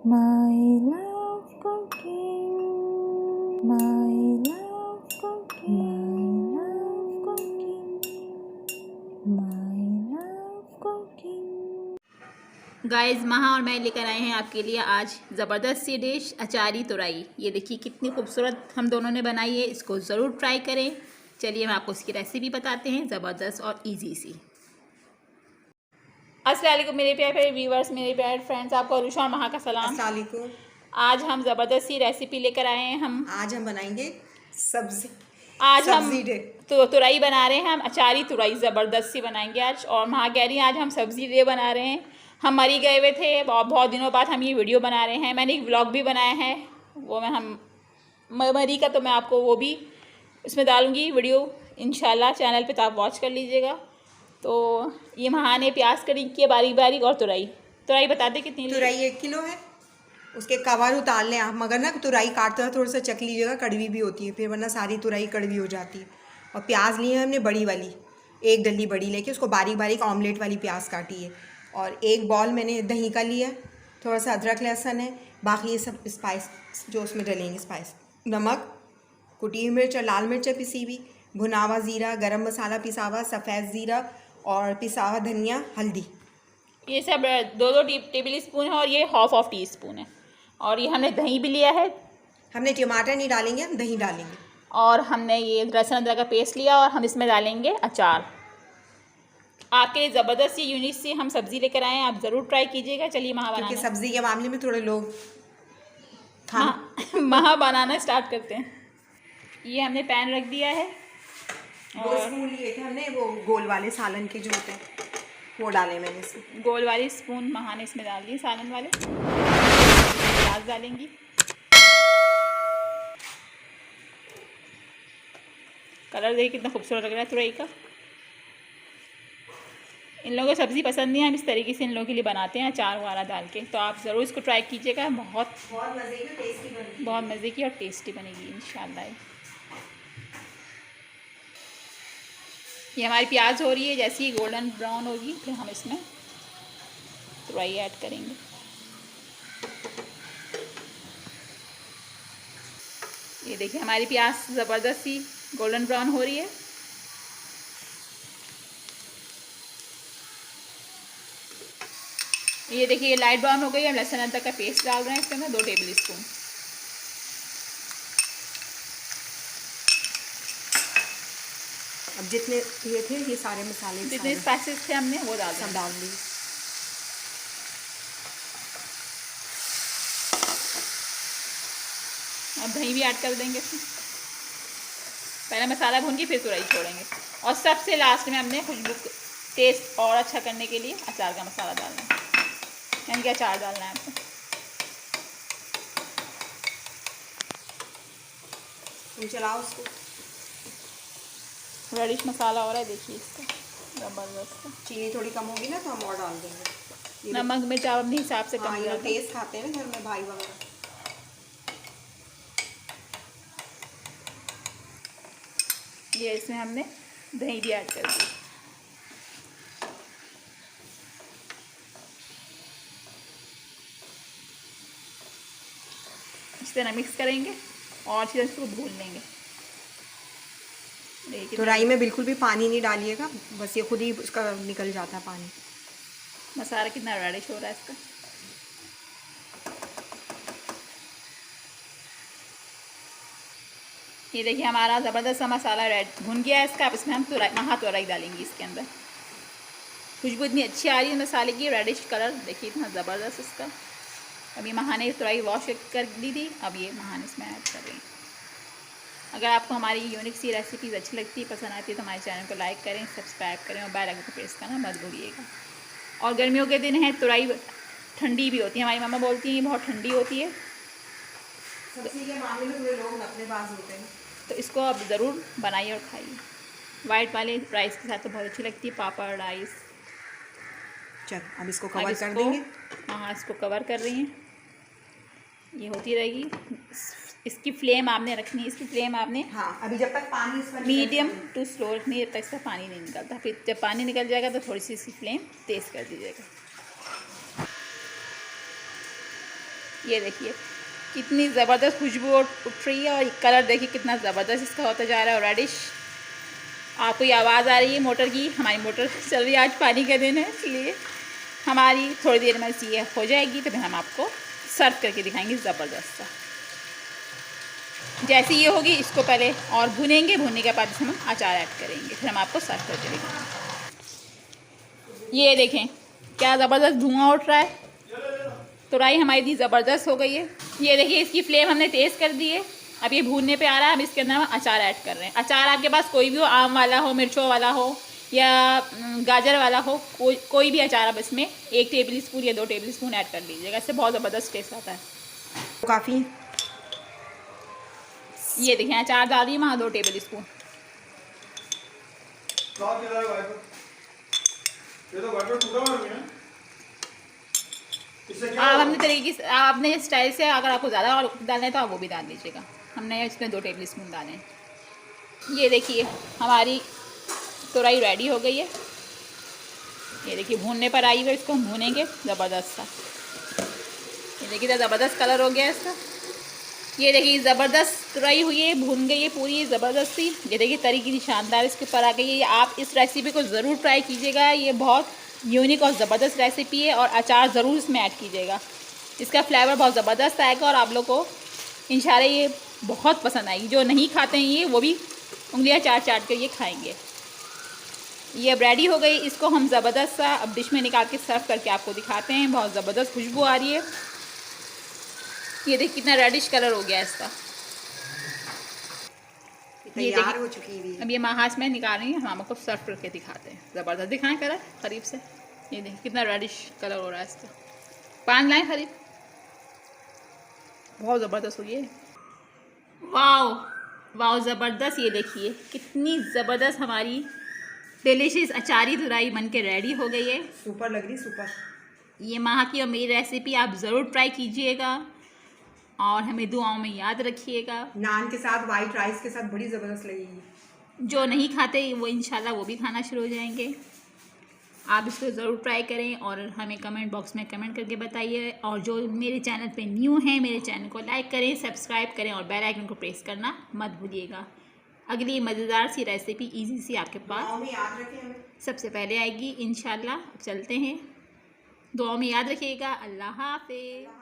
My love cooking, my love cooking, my love cooking, my love cooking। Guys, महा और मैं लेकर आए हैं आपके लिए आज ज़बरदस्त सी डिश अचारी तुरई। ये देखिए कितनी खूबसूरत हम दोनों ने बनाई है, इसको ज़रूर ट्राई करें। चलिए हम आपको इसकी रेसिपी बताते हैं, ज़बरदस्त और इजी सी। अस्सलाम वालेकुम मेरे प्यारे व्यूवर्स, मेरे प्यारे फ्रेंड्स, आपको अरुषा और महा का सलाम। अस्सलाम वालेकुम। आज हम ज़बरदस्त सी रेसिपी लेकर आए हैं। आज हम बनाएंगे आज हम सब्जी डे। तो तुरई बना रहे हैं, हम अचारी तुरई ज़बरदस्त सी बनाएंगे आज। और महा कह रही हैं आज हम सब्ज़ी डे बना रहे हैं। हम मरी गए हुए थे, बहुत दिनों बाद हम ये वीडियो बना रहे हैं। मैंने एक व्लॉग भी बनाया है, वो हम मरी का, तो मैं आपको वो भी उसमें डालूँगी वीडियो इंशाल्लाह चैनल पे, तो आप वॉच कर लीजिएगा। तो ये महा ने प्याज करी की बारीक बारीक, और तुरई बताते कितनी तुरई 1 किलो है। उसके कवर उतार लें आप, मगर ना तुरई काटते हुए थोड़ा सा चख लीजिएगा, कड़वी भी होती है फिर, वरना सारी तुरई कड़वी हो जाती है। और प्याज ली है हमने बड़ी वाली, 1 डली बड़ी लेके उसको बारीक बारीक ऑमलेट वाली प्याज काटी है। और 1 बॉल मैंने दही का लिया, थोड़ा सा अदरक लहसुन है, बाकी ये सब स्पाइस जो उसमें डलेंगे, स्पाइस नमक, कुटी हुई मिर्च और लाल मिर्च पिसी हुई, भुना हुआ ज़ीरा, गरम मसाला पिसा हुआ, सफ़ेद ज़ीरा और पिसा हुआ धनिया, हल्दी। ये सब 2-2 टेबल स्पून है, और ये ½ टी स्पून है। और ये हमने दही भी लिया है, हमने टमाटर नहीं डालेंगे, हम दही डालेंगे। और हमने ये लहसुन अदरक का पेस्ट लिया, और हम इसमें डालेंगे अचार। आपके लिए ज़बरदस्त सी यूनिक सी हम सब्ज़ी लेकर आए हैं, आप ज़रूर ट्राई कीजिएगा। चलिए महा क्योंकि बनाना, सब्जी के मामले में थोड़े लोग महा बनाना स्टार्ट करते हैं। ये हमने पैन रख दिया है, 2 स्पून लिए थे हमने, वो गोल वाले सालन के जो होते हैं वो डाले मैंने इसमें। गोल वाली स्पून महा ने इसमें डाल दी, सालन वाले। प्याज डालेंगी, कलर देखिए कितना खूबसूरत लग रहा है तुरई का। इन लोगों को सब्ज़ी पसंद नहीं है, हम इस तरीके से इन लोगों के लिए बनाते हैं अचार वगैरह डाल के। तो आप ज़रूर इसको ट्राई कीजिएगा, बहुत मज़े की और टेस्टी बनेगी इंशाल्लाह। ये हमारी प्याज हो रही है, जैसे ही गोल्डन ब्राउन होगी फिर हम इसमें तुरई ऐड करेंगे। ये देखिए हमारी प्याज ज़बरदस्त सी गोल्डन ब्राउन हो रही है। ये देखिए ये लाइट ब्राउन हो गई। हम लहसुन अदरक का पेस्ट डाल रहे हैं इसके अंदर, 2 टेबल स्पून। अब जितने ये थे, ये सारे मसाले, जितने स्पाइसेस थे हमने वो सब डाल दिए। अब दही भी ऐड कर देंगे इसमें। पहले मसाला भून के फिर तुरई छोड़ेंगे। और सबसे लास्ट में हमने खुशबू टेस्ट और अच्छा करने के लिए अचार का मसाला डालना है, यानी कि अचार डालना है आपको। चलाओ उसको। रेडिश मसाला हो रहा है, देखिए इसका ज़बरदस्त। चीनी थोड़ी कम होगी ना तो हम और डाल देंगे। नमक मिर्च आप अपने हिसाब से कम ये कर दें। टेस्ट खाते हैं ना घर में भाई वगैरह। ये इसमें हमने दही भी ऐड कर दी। इस तरह मिक्स करेंगे और अच्छी तरह इसको भून लेंगे। तुरई में बिल्कुल भी पानी नहीं डालिएगा, बस ये खुद ही उसका निकल जाता है पानी। मसाला कितना रेडिश हो रहा है इसका। ये देखिए हमारा ज़बरदस्त सा मसाला रेड भुन गया है इसका। अब इसमें हम महा तुरई डालेंगे इसके अंदर। खुशबू इतनी अच्छी आ रही है मसाले की, रेडिश कलर देखिए इतना ज़बरदस्त इसका। अभी महा ने तुरई वॉश कर दी थी, अब ये महा ने इसमें ऐड कर रही हैं। अगर आपको हमारी यूनिक सी रेसिपीज़ अच्छी लगती है, पसंद आती है, तो हमारे चैनल को लाइक करें, सब्सक्राइब करें और बेल आइकन को प्रेस करना मत भूलिएगा। और गर्मियों के दिन है, तुरई ठंडी भी होती है, हमारी मम्मा बोलती हैं बहुत ठंडी होती है। सब्जी के मामले में थोड़े लोग नखरेबाज होते हैं, तो इसको आप ज़रूर बनाइए और खाइए। वाइट वाले राइस के साथ तो बहुत अच्छी लगती है, पापड़ राइस। चल अब इसको कवर कर देंगे। हाँ, इसको कवर कर रही हैं, ये होती रहेगी। इसकी फ्लेम आपने रखनी है, इसकी फ्लेम आपने अभी जब तक पानी इस पर मीडियम टू स्लो रखनी है, जब तक इसका पानी नहीं निकलता। फिर जब पानी निकल जाएगा तो थोड़ी सी इसकी फ्लेम तेज़ कर दीजिएगा। ये देखिए कितनी ज़बरदस्त खुशबू उठ रही है और कलर देखिए कितना ज़बरदस्त इसका होता जा रहा है और रेडिश। आपको ये आवाज़ आ रही है मोटर की, हमारी मोटर चल रही है, आज पानी का दिन है इसलिए हमारी थोड़ी देर में ये हो जाएगी तो फिर हम आपको सर्व करके दिखाएंगे ज़बरदस्त सा। जैसे ये होगी इसको पहले और भुनेंगे, भुनने के बाद इसमें हम अचार ऐड करेंगे, फिर हम आपको सर्व करके दिखाएंगे। ये देखें क्या ज़बरदस्त धुआं उठ रहा है, तुरई हमारी इतनी ज़बरदस्त हो गई है। ये देखिए इसकी फ्लेम हमने तेज़ कर दी है, अब ये भूनने पे आ रहा है। हम इसके अंदर हम अचार ऐड कर रहे हैं। अचार आपके पास कोई भी हो, आम वाला हो, मिर्चों वाला हो या गाजर वाला हो, कोई भी अचार आप इसमें 1 टेबल स्पून या 2 टेबल स्पून ऐड कर लीजिएगा, इससे बहुत ज़बरदस्त टेस्ट आता है। काफ़ी ये देखिए अचार डाल रही है वहाँ 2 टेबल स्पून। आप अपने तरीके से, आप अपने स्टाइल से, अगर आपको ज़्यादा और डालना है तो आप वो भी डाल लीजिएगा। हमने इसमें 2 टेबल स्पून डाले हैं। ये देखिए हमारी तुरई रेडी हो गई है। ये देखिए भूनने पर आई हुई, इसको हम भूनेंगे ज़बरदस्त सा। ये देखिए ज़बरदस्त कलर हो गया इसका। ये देखिए ज़बरदस्त तुरई हुई है, भून गई है पूरी ज़बरदस्ती। ये देखिए तरी की शानदार इसके ऊपर आ गई है। आप इस रेसिपी को ज़रूर ट्राई कीजिएगा, ये बहुत यूनिक और ज़बरदस्त रेसिपी है और अचार ज़रूर इसमें ऐड कीजिएगा, इसका फ्लेवर बहुत ज़बरदस्त आएगा और आप लोग को इंशाल्लाह ये बहुत पसंद आएगी। जो नहीं खाते हैं ये, वो भी उंगलियां चाट चाट कर ये खाएंगे। ये अब रेडी हो गई, इसको हम ज़बरदस्त सा अब डिश में निकाल के सर्व करके आपको दिखाते हैं। बहुत ज़बरदस्त खुशबू आ रही है। ये देखिए कितना रेडिश कलर हो गया इसका। ये तैयार हो चुकी है। अब ये महाज में निकाल रही हैं, हम आपको सर्व करके दिखाते हैं। ज़बरदस्त दिखाएं कलर करीब से। ये देखिए कितना रेडिश कलर हो रहा है इसका। पान लाएं करीब, बहुत ज़बरदस्त हुई है। वाओ वाओ ज़बरदस्त। ये देखिए कितनी ज़बरदस्त हमारी डिलीशियस अचारी तुरई बन के रेडी हो गई है। सुपर लग रही, सुपर। ये माह की और मेरी रेसिपी आप ज़रूर ट्राई कीजिएगा और हमें दुआओं में याद रखिएगा। नान के साथ, वाइट राइस के साथ बड़ी ज़बरदस्त लगेगी। जो नहीं खाते वो इंशाल्लाह वो भी खाना शुरू हो जाएंगे। आप इसको ज़रूर ट्राई करें और हमें कमेंट बॉक्स में कमेंट करके बताइए। और जो मेरे चैनल पे न्यू हैं, मेरे चैनल को लाइक करें, सब्सक्राइब करें और बेल आइकन को प्रेस करना मत भूलिएगा। अगली मज़ेदार सी रेसिपी इजी सी आपके पास याद रखें सबसे पहले आएगी इंशाल्लाह। अब चलते हैं, दुआ में याद रखिएगा। अल्लाह हाफ़िज़।